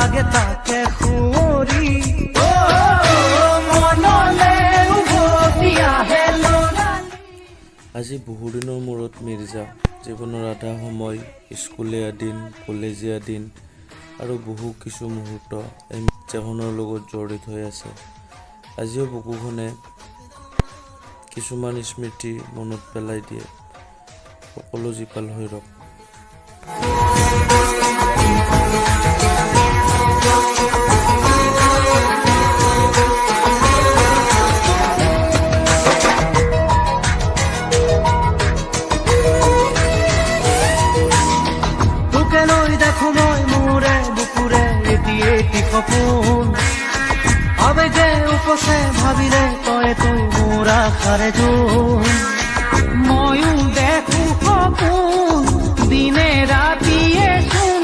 লাগে তাকে সুঁৱৰি মনলে উভতি আহে ল'ৰালি। আজি বহুদিনৰ মূৰত মিৰ্জা জীৱনৰ আধা সময় স্কুলীয়া দিন, কলেজীয়া দিন আৰু বহু কিছু মুহূৰ্ত এই মিৰ্জাখনৰ লগত জড়িত হৈ আছে। আজিও বুকুখনে কিছুমান স্মৃতি মনত পেলাই দিয়ে। সকলো জীপাল হৈ ৰখ। তোকে লৈ দেখো মই মোৰে বুকুৰে এটি এটি সপোন আবেগে উপচে ভাবিলে তইতো মোৰ আশাৰে জোন ময়ো দেখো সপোন দিনে ৰাতিয়ে চোন